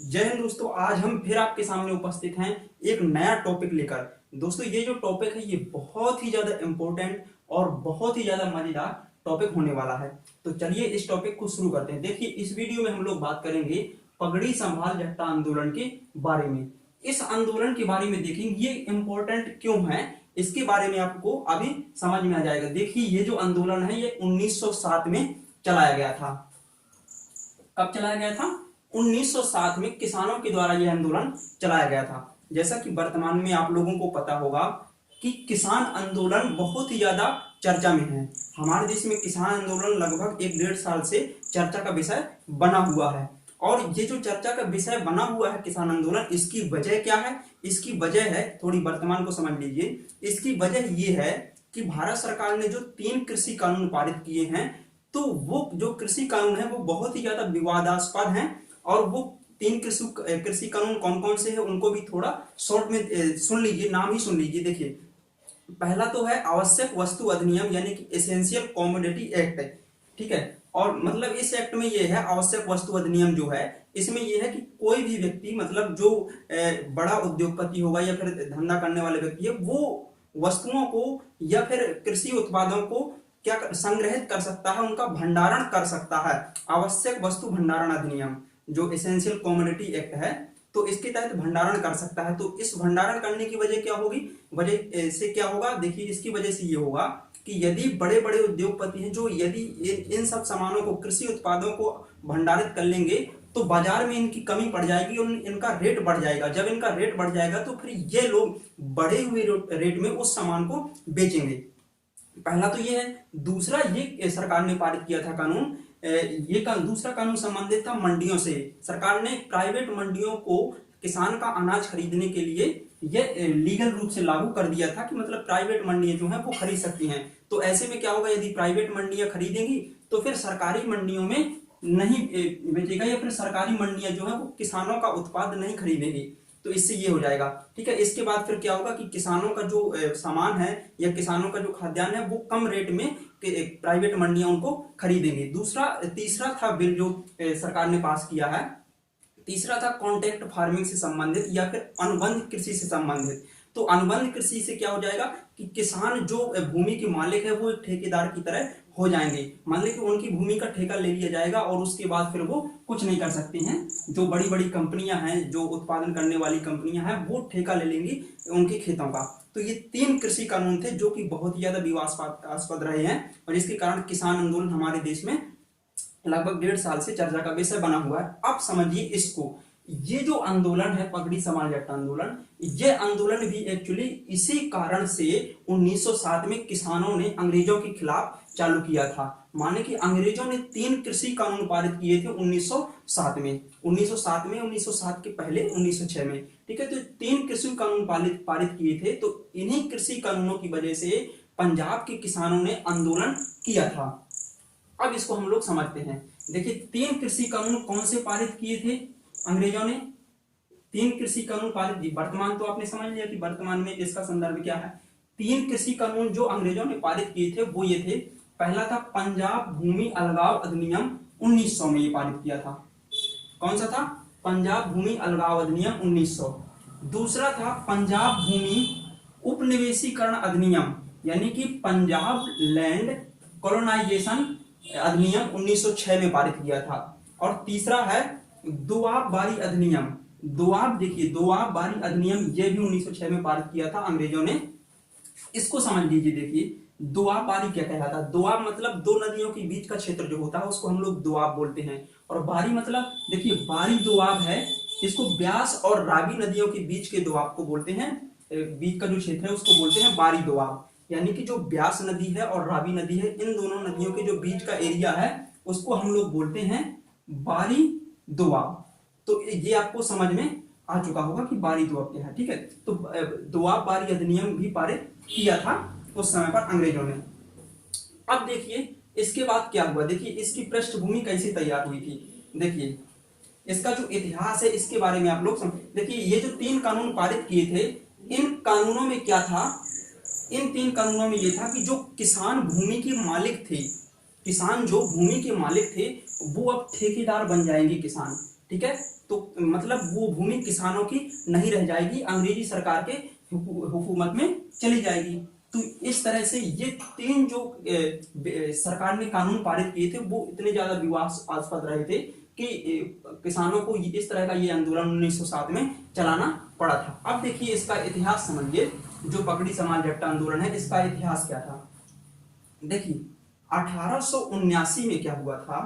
जय हिंद दोस्तों। आज हम फिर आपके सामने उपस्थित हैं एक नया टॉपिक लेकर। दोस्तों ये जो टॉपिक है ये बहुत ही ज्यादा इम्पोर्टेंट और बहुत ही ज्यादा मजेदार टॉपिक होने वाला है। तो चलिए इस टॉपिक को शुरू करते हैं। देखिए इस वीडियो में हम लोग बात करेंगे पगड़ी संभाल जट्टा आंदोलन के बारे में। इस आंदोलन के बारे में देखेंगे ये इम्पोर्टेंट क्यों है, इसके बारे में आपको अभी समझ में आ जाएगा। देखिए ये जो आंदोलन है ये 1907 में चलाया गया था। कब चलाया गया था? 1907 में किसानों के द्वारा यह आंदोलन चलाया गया था। जैसा कि वर्तमान में आप लोगों को पता होगा कि किसान आंदोलन बहुत ही ज्यादा चर्चा में है। हमारे देश में किसान आंदोलन लगभग 1-1.5 साल से चर्चा का विषय बना हुआ है। और ये जो चर्चा का विषय बना हुआ है किसान आंदोलन, इसकी वजह क्या है? इसकी वजह है, थोड़ी वर्तमान को समझ लीजिए। इसकी वजह ये है कि भारत सरकार ने जो 3 कृषि कानून पारित किए हैं, तो वो जो कृषि कानून है वो बहुत ही ज्यादा विवादास्पद हैं। और वो 3 कृषि कानून कौन कौन से हैं उनको भी थोड़ा शॉर्ट में सुन लीजिए, नाम ही सुन लीजिए। देखिए पहला तो है आवश्यक वस्तु अधिनियम यानी कि एसेंशियल कमोडिटी एक्ट, ठीक है। और मतलब इस एक्ट में ये है, आवश्यक वस्तु अधिनियम जो है इसमें ये है कि कोई भी व्यक्ति मतलब जो बड़ा उद्योगपति होगा या फिर धंधा करने वाले व्यक्ति है, वो वस्तुओं को या फिर कृषि उत्पादों को क्या संग्रहित कर सकता है, उनका भंडारण कर सकता है। आवश्यक वस्तु भंडारण अधिनियम जो एसेंशियल कमोडिटी एक्ट है, तो इसके तहत भंडारण कर सकता है। तो इस भंडारण करने की वजह क्या होगी? वजह से क्या होगा? देखिए इसकी वजह से ये होगा कि यदि बड़े बड़े उद्योगपति हैं जो यदि इन सब सामानों को, कृषि उत्पादों को भंडारित कर लेंगे तो बाजार में इनकी कमी पड़ जाएगी और इनका रेट बढ़ जाएगा। जब इनका रेट बढ़ जाएगा तो फिर ये लोग बढ़े हुए रेट में उस सामान को बेचेंगे। पहला तो ये है। दूसरा, ये सरकार ने पारित किया था कानून, ये दूसरा कानून संबंधित था मंडियों से। सरकार ने प्राइवेट मंडियों को किसान का अनाज खरीदने के लिए ये लीगल रूप से लागू कर दिया था कि मतलब प्राइवेट मंडियां जो है वो खरीद सकती हैं। तो ऐसे में क्या होगा, यदि प्राइवेट मंडियां खरीदेंगी तो फिर सरकारी मंडियों में नहीं बेचेगा, या फिर सरकारी मंडियां जो है वो किसानों का उत्पाद नहीं खरीदेंगी। तो इससे ये हो जाएगा, ठीक है। इसके बाद फिर क्या होगा कि किसानों का जो सामान है या किसानों का जो खाद्यान्न है वो कम रेट में प्राइवेट मंडियां उनको खरीदेंगे। तीसरा था बिल जो सरकार ने पास किया है, तीसरा था कॉन्ट्रैक्ट फार्मिंग से संबंधित या फिर अनुबंध कृषि से संबंधित। तो अनुबंध कृषि से क्या हो जाएगा कि किसान जो भूमि के मालिक है वो एक ठेकेदार की तरह हो जाएंगे। मान लीजिए कि उनकी भूमि का ठेका ले लिया जाएगा और उसके बाद फिर वो कुछ नहीं कर सकती हैं। जो बड़ी बड़ी कंपनियां हैं, जो उत्पादन करने वाली कंपनियां हैं, वो ठेका ले लेंगी उनके खेतों का। तो ये 3 कृषि कानून थे जो कि बहुत ही ज्यादा विवादास्पद रहे हैं और इसके कारण किसान आंदोलन हमारे देश में लगभग 1.5 साल से चर्चा का विषय बना हुआ है। अब समझिए इसको, ये जो आंदोलन है पगड़ी संभाल जट्टा आंदोलन, ये आंदोलन भी एक्चुअली इसी कारण से 1907 में किसानों ने अंग्रेजों के खिलाफ चालू किया था। माने कि अंग्रेजों ने 3 कृषि कानून पारित किए थे 1907 में, 1907 के पहले 1906 में, ठीक है। तो 3 कृषि कानून पारित किए थे। तो इन्हीं कृषि कानूनों की वजह से पंजाब के किसानों ने आंदोलन किया था। अब इसको हम लोग समझते हैं। देखिए 3 कृषि कानून कौन से पारित किए थे अंग्रेजों ने? 3 कृषि कानून पारित, वर्तमान तो आपने समझ लिया कि वर्तमान में इसका संदर्भ क्या है। 3 कृषि कानून जो अंग्रेजों ने पारित किए थे वो ये थे। पहला था पंजाब भूमि अलगाव अधिनियम 1900 में ये पारित किया था। कौन सा था? पंजाब भूमि अलगाव अधिनियम 1900। दूसरा था पंजाब भूमि उपनिवेशीकरण अधिनियम यानी कि पंजाब लैंड कॉलोनाइजेशन अधिनियम 1906 में पारित किया था। और तीसरा है दोआब बारी अधिनियम। देखिए दोआब बारी अधिनियम ये भी 1906 में पारित किया था अंग्रेजों ने। इसको समझ लीजिए। देखिए दोआब बारी क्या कहलाता है? दोआब मतलब 2 नदियों के बीच का क्षेत्र जो होता है उसको हम लोग दोआब बोलते हैं। और बारी मतलब, देखिए बारी दोआब है, इसको ब्यास और रावी नदियों के बीच के दोआब को बोलते हैं। बीच का जो क्षेत्र है उसको बोलते हैं बारी दोआब। यानी कि जो ब्यास नदी है और रावी नदी है, इन दोनों नदियों के जो बीच का एरिया है उसको हम लोग बोलते हैं बारी दोआब। तो ये आपको समझ में आ चुका होगा कि बारी दोआब क्या है, ठीक है। तो दोआब बारी अधिनियम भी पारित किया था उस समय पर अंग्रेजों ने। अब देखिए इसके बाद क्या हुआ। देखिए इसकी पृष्ठभूमि कैसे तैयार हुई थी। देखिए इसका जो इतिहास है इसके बारे में आप लोग देखिए ये जो 3 कानून पारित किए थे, इन कानूनों में क्या था? इन 3 कानूनों में यह था कि जो किसान भूमि के मालिक थे, किसान जो भूमि के मालिक थे वो अब ठेकेदार बन जाएंगे किसान। ठीक है। तो मतलब वो भूमि किसानों की नहीं रह जाएगी, अंग्रेजी सरकार के हुकूमत में चली जाएगी। तो इस तरह से ये तीन जो सरकार ने कानून पारित किए थे वो इतने ज्यादा विवादास्पद रहे थे कि किसानों को इस तरह का ये आंदोलन 1907 में चलाना पड़ा था। अब देखिए इसका इतिहास समझिए, जो पगड़ी समाज जट्टा आंदोलन है इसका इतिहास क्या था। देखिए 1879 में क्या हुआ था,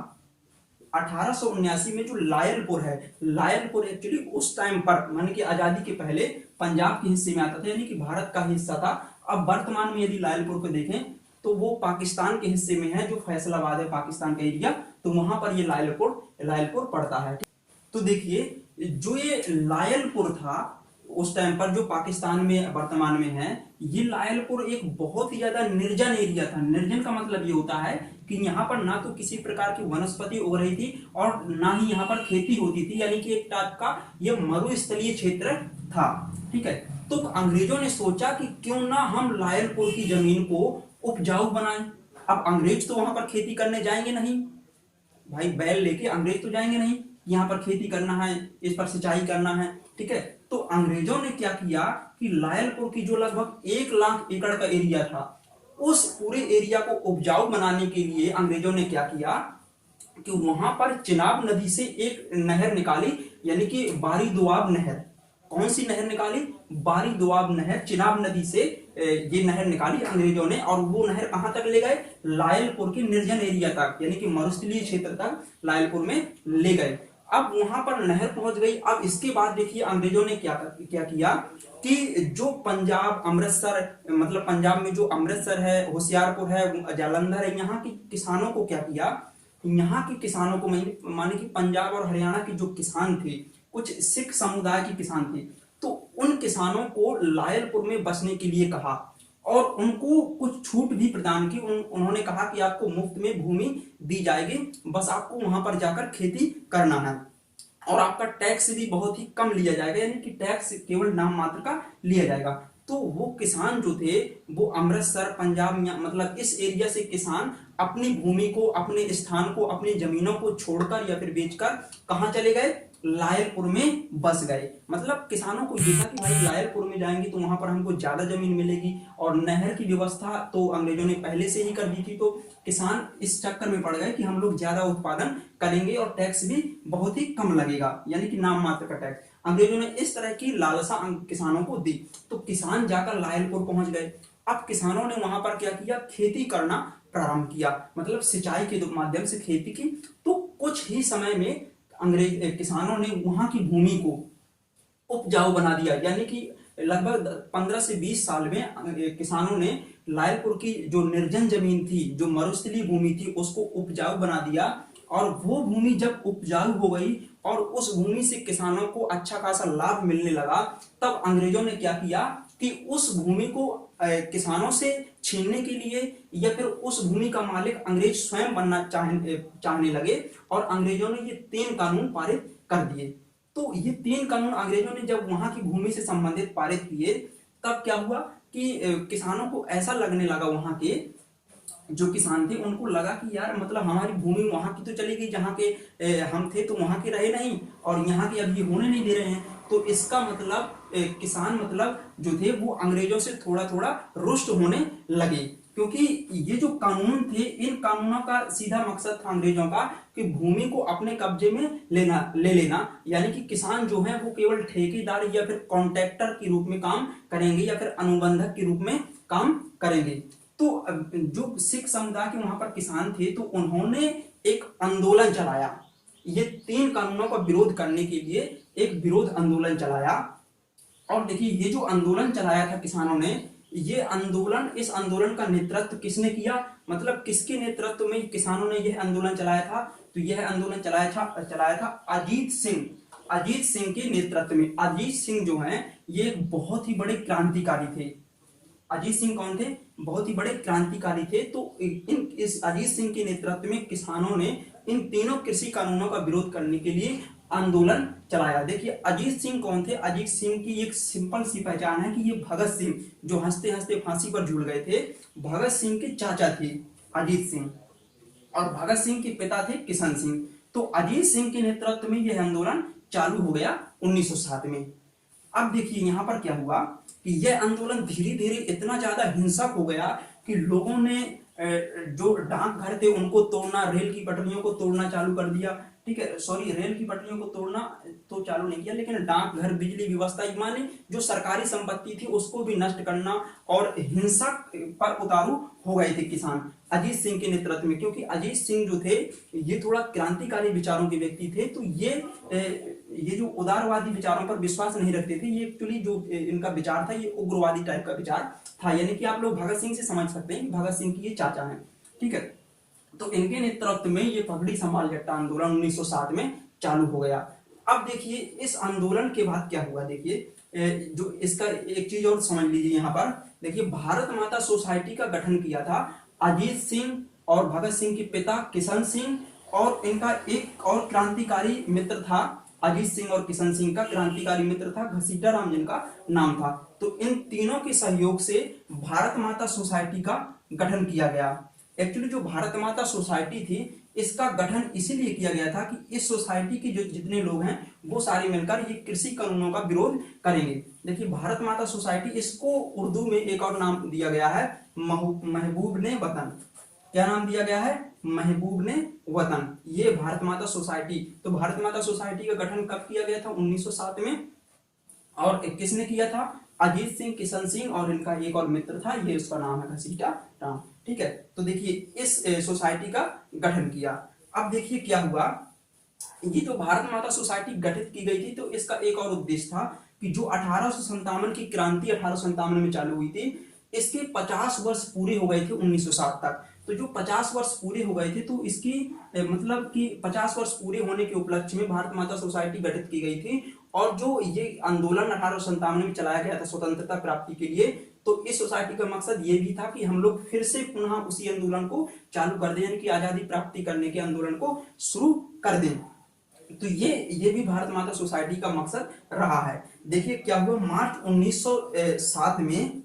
1879 में जो लायलपुर है, लायलपुर एक्चुअली उस टाइम पर माने कि आजादी के पहले पंजाब के हिस्से में आता था, यानी कि भारत का हिस्सा था। अब वर्तमान में यदि लायलपुर को देखें तो वो पाकिस्तान के हिस्से में है, जो फैसलाबाद है पाकिस्तान का एरिया, तो वहां पर ये लायलपुर पड़ता है। तो देखिए जो ये लायलपुर था उस टाइम पर, जो पाकिस्तान में वर्तमान में है, ये लायलपुर एक बहुत ही ज्यादा निर्जन एरिया था। निर्जन का मतलब ये होता है कि यहाँ पर ना तो किसी प्रकार की वनस्पति उग रही थी और ना ही यहाँ पर खेती होती थी, यानी कि एक टाइप का ये मरुस्थलीय क्षेत्र था, ठीक है। तो अंग्रेजों ने सोचा कि क्यों ना हम लायलपुर की जमीन को उपजाऊ बनाएं। अब अंग्रेज तो वहां पर खेती करने जाएंगे नहीं, भाई बैल लेके अंग्रेज तो जाएंगे नहीं, यहाँ पर खेती करना है, इस पर सिंचाई करना है, ठीक है। तो अंग्रेजों ने क्या किया कि लायलपुर की जो लगभग 1 लाख एकड़ का एरिया था, उस पूरे एरिया को उपजाऊ बनाने के लिए अंग्रेजों ने क्या किया कि वहां पर चिनाब नदी से एक नहर निकाली, यानी कि बारी दुआब नहर। कौन सी नहर निकाली? बारी दुआब नहर, चिनाब नदी से ये नहर निकाली अंग्रेजों ने, और वो नहर कहां तक ले गए? लायलपुर के निर्जन एरिया तक, यानी कि मरुस्थलीय क्षेत्र तक लायलपुर में ले गए। अब वहां पर नहर पहुंच गई। अब इसके बाद देखिए अंग्रेजों ने क्या किया कि जो पंजाब अमृतसर, मतलब पंजाब में जो अमृतसर है, होशियारपुर है, जालंधर है, यहाँ के किसानों को क्या किया, यहाँ के किसानों को माने कि पंजाब और हरियाणा के जो किसान थे, कुछ सिख समुदाय के किसान थे, तो उन किसानों को लायलपुर में बसने के लिए कहा और उनको कुछ छूट भी प्रदान की। उन्होंने कहा कि आपको मुफ्त में भूमि दी जाएगी, बस आपको वहां पर जाकर खेती करना है और आपका टैक्स भी बहुत ही कम लिया जाएगा, यानी कि टैक्स केवल नाम मात्र का लिया जाएगा। तो वो किसान जो थे वो अमृतसर, पंजाब, मतलब इस एरिया से किसान अपनी भूमि को, अपने स्थान को, अपनी जमीनों को छोड़कर या फिर बेचकर कहां चले गए? लायलपुर में बस गए। मतलब किसानों को ये था कि भाई लायलपुर में जाएंगे तो वहां पर हमको ज्यादा जमीन मिलेगी, और नहर की व्यवस्था तो अंग्रेजों ने पहले से ही कर दी थी। तो किसान इस चक्कर में पड़ गए कि हम लोग ज्यादा उत्पादन करेंगे और टैक्स भी बहुत ही कम लगेगा, यानी कि नाम मात्र का टैक्स। अंग्रेजों ने इस तरह की लालसा किसानों को दी, तो किसान जाकर लायलपुर पहुंच गए। अब किसानों ने वहां पर क्या किया? खेती करना प्रारंभ किया, मतलब सिंचाई के माध्यम से खेती की। तो कुछ ही समय में अंग्रेज किसानों ने वहां की भूमि को उपजाऊ बना दिया, यानी कि लगभग 15 से 20 साल में किसानों ने लायलपुर की जो निर्जन जमीन थी, जो मरुस्थलीय भूमि थी, उसको उपजाऊ बना दिया। और वो भूमि जब उपजाऊ हो गई और उस भूमि से किसानों को अच्छा खासा लाभ मिलने लगा, तब अंग्रेजों ने क्या किया कि उस भूमि को किसानों से छीनने के लिए या फिर उस भूमि का मालिक अंग्रेज स्वयं बनना चाहने लगे, और अंग्रेजों ने ये 3 कानून पारित कर दिए। तो ये 3 कानून अंग्रेजों ने जब वहां की भूमि से संबंधित पारित किए, तब क्या हुआ कि किसानों को ऐसा लगने लगा, वहां के जो किसान थे उनको लगा कि यार मतलब हमारी भूमि वहां की तो चली गई, जहां के हम थे तो वहां के रहे नहीं, और यहाँ के अब ये होने नहीं दे रहे हैं। तो इसका मतलब किसान मतलब जो थे वो अंग्रेजों से थोड़ा थोड़ा रुष्ट होने लगे, क्योंकि ये जो कानून थे, इन कानूनों का सीधा मकसद था अंग्रेजों का कि भूमि को अपने कब्जे में ले लेना, यानी कि किसान जो है वो केवल ठेकेदार या फिर कॉन्ट्रैक्टर के रूप में काम करेंगे या फिर अनुबंधक के रूप में काम करेंगे। तो जो सिख समुदाय के वहां पर किसान थे, तो उन्होंने एक आंदोलन चलाया, ये 3 कानूनों का विरोध करने के लिए एक विरोध आंदोलन चलाया। और देखिए ये जो आंदोलन चलाया था किसानों ने, ये आंदोलन, इस आंदोलन का नेतृत्व किसने किया, मतलब किसके नेतृत्व में किसानों ने यह आंदोलन चलाया था? तो यह आंदोलन चलाया था अजीत सिंह के नेतृत्व में। अजीत सिंह जो है ये एक बहुत ही बड़े क्रांतिकारी थे। अजीत सिंह कौन थे? बहुत ही बड़े क्रांतिकारी थे। तो इस अजीत सिंह के नेतृत्व में किसानों ने इन तीनों कृषि कानूनों का विरोध करने के लिए आंदोलन चलाया। देखिए अजीत सिंह कौन थे? अजीत सिंह की एक सिंपल सी पहचान है कि ये भगत सिंह, जो हंसते हंसते फांसी पर झूल गए थे, भगत सिंह के चाचा थे अजीत सिंह, और भगत सिंह के पिता थे किशन सिंह। तो अजीत सिंह के नेतृत्व में यह आंदोलन चालू हो गया 1907 में। अब देखिए यहाँ पर क्या हुआ कि यह आंदोलन धीरे धीरे इतना ज्यादा हिंसक हो गया कि लोगों ने जो डाकघर थे उनको तोड़ना, रेल की पटरियों को तोड़ना चालू कर दिया। ठीक है, सॉरी, रेल की पटरियों को तोड़ना तो चालू नहीं किया, लेकिन डाकघर, बिजली व्यवस्था, माने जो सरकारी संपत्ति थी उसको भी नष्ट करना और हिंसक पर उतारू हो गए थे किसान अजीत सिंह के नेतृत्व में। क्योंकि अजीत सिंह जो थे ये थोड़ा क्रांतिकारी विचारों के व्यक्ति थे, तो ये जो उदारवादी विचारों पर विश्वास नहीं रखते थे। ये एक्चुअली जो इनका विचार था ये उग्रवादी टाइप का विचार था, यानी कि आप लोग भगत सिंह से समझ सकते हैं कि भगत सिंह की ये चाचा हैं। ठीक है, तो इनके नेतृत्व में ये पगड़ी संभाल जट्टा आंदोलन 1907 में चालू हो गया। अब देखिए इस आंदोलन के बाद क्या हुआ, देखिए जो इसका एक चीज और समझ लीजिए यहाँ पर। देखिए भारत माता सोसाइटी का गठन किया था अजीत सिंह और भगत सिंह के पिता किशन सिंह, और इनका एक और क्रांतिकारी मित्र था अजीत सिंह और किशन सिंह का क्रांतिकारी मित्र था घसीटा राम जिनका नाम था। तो इन तीनों के सहयोग से भारत माता सोसाइटी का गठन किया गया। एक्चुअली जो भारत माता सोसाइटी थी इसका गठन इसीलिए किया गया था कि इस सोसाइटी के जो जितने लोग हैं वो सारे मिलकर ये कृषि कानूनों का विरोध करेंगे। देखिए भारत माता सोसाइटी, इसको उर्दू में एक और नाम दिया गया है महबूब ने वतन। क्या नाम दिया गया है? महबूब ने वतन। ये भारत माता सोसाइटी। तो भारत माता सोसाइटी का गठन कब किया गया था? 1907 में। और किसने किया था? अजीत सिंह, किशन सिंह और इनका एक और मित्र था, ये उसका नाम है घसीटा राम। ठीक है, तो देखिए इस सोसाइटी का गठन किया। अब देखिए क्या हुआ, ये जो भारत माता सोसाइटी गठित की गई थी तो इसका एक और उद्देश्य था कि जो 1857 की क्रांति 1857 में चालू हुई थी, इसके 50 वर्ष पूरे हो गए थे 1907 तक। तो जो 50 वर्ष पूरे हो गए थे तो इसकी मतलब कि 50 वर्ष पूरे होने के उपलक्ष्य में भारत माता सोसाइटी गठित की गई थी। और जो ये आंदोलन 1857 में चलाया गया था स्वतंत्रता प्राप्ति के लिए, तो इस सोसाइटी का मकसद ये भी था कि हम लोग फिर से पुनः उसी आंदोलन को चालू कर दें, यानी कि आजादी प्राप्ति करने के आंदोलन को शुरू कर दें। तो ये भी भारत माता सोसाइटी का मकसद रहा है। देखिए क्या हुआ, मार्च 1907 में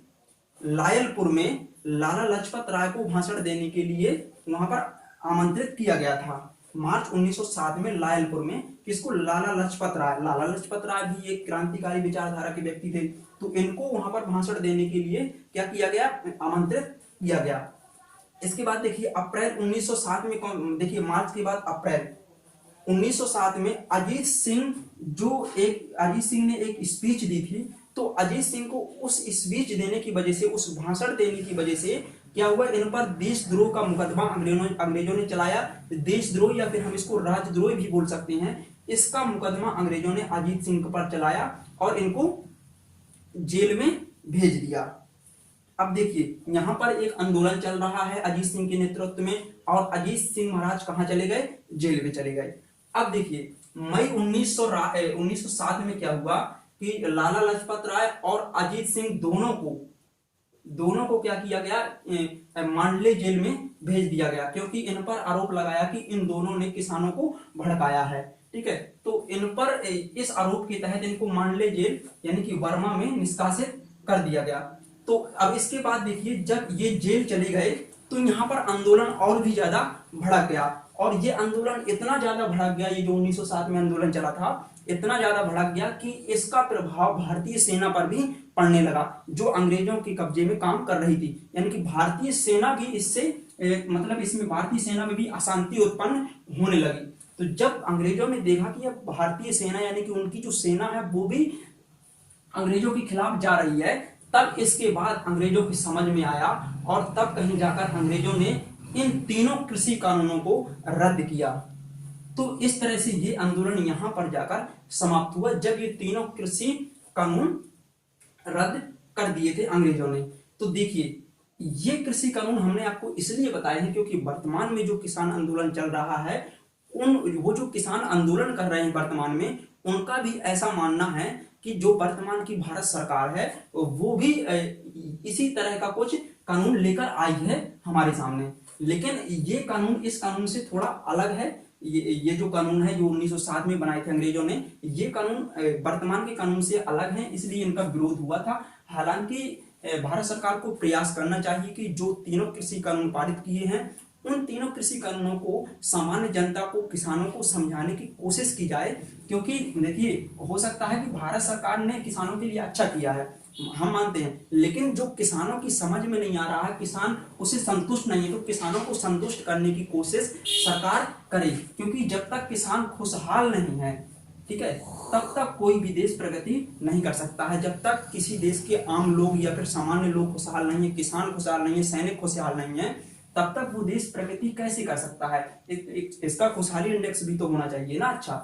लायलपुर में लाला लाजपत राय को भाषण देने के लिए वहां पर आमंत्रित किया गया था। मार्च 1907 में लायलपुर में किसको? लाला लाजपत राय। लाला लाजपत राय भी एक क्रांतिकारी विचारधारा के व्यक्ति थे, तो इनको वहां पर भाषण देने के लिए क्या किया गया? आमंत्रित किया गया। इसके बाद देखिए अप्रैल 1907 में, देखिए मार्च के बाद अप्रैल 1907 में अजीत सिंह ने एक स्पीच दी थी। तो अजीत सिंह को उस स्पीच देने की वजह से, उस भाषण देने की वजह से क्या हुआ, इन पर देशद्रोह का मुकदमा अंग्रेजों ने चलाया। देशद्रोह या फिर हम इसको राजद्रोह भी बोल सकते हैं। इसका मुकदमा अंग्रेजों ने अजीत सिंह पर चलाया और इनको जेल में भेज दिया। अब देखिए यहां पर एक आंदोलन चल रहा है अजीत सिंह के नेतृत्व में, और अजीत सिंह महाराज कहां चले गए? जेल में चले गए। अब देखिए मई 1907 में क्या हुआ कि लाला लाजपत राय और अजीत सिंह दोनों को क्या किया गया? मांडले जेल में भेज दिया गया, क्योंकि इन पर आरोप लगाया कि इन दोनों ने किसानों को भड़काया है। ठीक है, तो इन पर इस आरोप के तहत इनको मांडले जेल यानी कि बर्मा में निष्कासित कर दिया गया। तो अब इसके बाद देखिए जब ये जेल चले गए तो यहाँ पर आंदोलन और भी ज्यादा भड़क गया, और ये आंदोलन इतना ज्यादा भड़क गया, ये जो 1907 में आंदोलन चला था इतना ज्यादा भड़क गया कि इसका प्रभाव भारतीय सेना पर भी पड़ने लगा, जो अंग्रेजों के कब्जे में काम कर रही थी। यानी कि भारतीय सेना भी इससे मतलब इसमें भारतीय सेना में भी अशांति उत्पन्न होने लगी। तो जब अंग्रेजों ने देखा कि अब भारतीय सेना यानी कि उनकी जो सेना है वो भी अंग्रेजों के खिलाफ जा रही है, तब इसके बाद अंग्रेजों की समझ में आया और तब कहीं जाकर अंग्रेजों ने इन तीनों कृषि कानूनों को रद्द किया। तो इस तरह से ये आंदोलन यहां पर जाकर समाप्त हुआ जब ये तीनों कृषि कानून रद्द कर दिए थे अंग्रेजों ने। तो देखिए ये कृषि कानून हमने आपको इसलिए बताए हैं क्योंकि वर्तमान में जो किसान आंदोलन चल रहा है, वो जो किसान आंदोलन कर रहे हैं वर्तमान में, उनका भी ऐसा मानना है कि जो वर्तमान की भारत सरकार है वो भी इसी तरह का कुछ कानून लेकर आई है हमारे सामने। लेकिन ये कानून इस कानून से थोड़ा अलग है। ये जो कानून है जो 1907 में बनाए थे अंग्रेजों ने, ये कानून वर्तमान के कानून से अलग है, इसलिए इनका विरोध हुआ था। हालांकि भारत सरकार को प्रयास करना चाहिए कि जो तीनों कृषि कानून पारित किए हैं उन तीनों कृषि कानूनों को सामान्य जनता को, किसानों को समझाने की कोशिश की जाए। क्योंकि देखिए, हो सकता है कि भारत सरकार ने किसानों के लिए अच्छा किया है, हम मानते हैं, लेकिन जो किसानों की समझ में नहीं आ रहा है, किसान उससे संतुष्ट नहीं है, तो किसानों को संतुष्ट करने की कोशिश सरकार करे। क्योंकि जब तक किसान खुशहाल नहीं है, ठीक है, तब तक कोई भी देश प्रगति नहीं कर सकता है। जब तक किसी देश के आम लोग या फिर सामान्य लोग खुशहाल नहीं है, किसान खुशहाल नहीं है, सैनिक खुशहाल नहीं है, तब तक वो देश प्रगति कैसे कर सकता है। इसका खुशहाली इंडेक्स भी तो होना चाहिए ना अच्छा।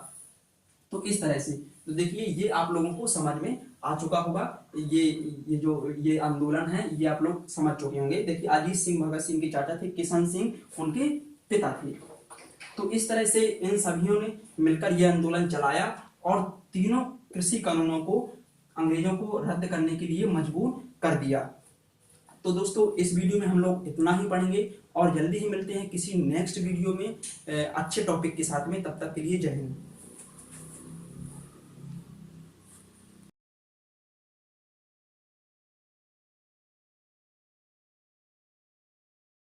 तो इस तरह से, तो देखिए, ये आप लोगों को समझ में आ चुका होगा। ये आंदोलन है, ये आप लोग समझ चुके होंगे। देखिए, अजीत सिंह भगत सिंह के चाचा थे, किशन सिंह उनके पिता थे। तो इस तरह से इन सभियों ने मिलकर यह आंदोलन चलाया और तीनों कृषि कानूनों को अंग्रेजों को रद्द करने के लिए मजबूर कर दिया। तो दोस्तों, इस वीडियो में हम लोग इतना ही पढ़ेंगे और जल्दी ही मिलते हैं किसी नेक्स्ट वीडियो में अच्छे टॉपिक के साथ में। तब तक के लिए जय हिंद।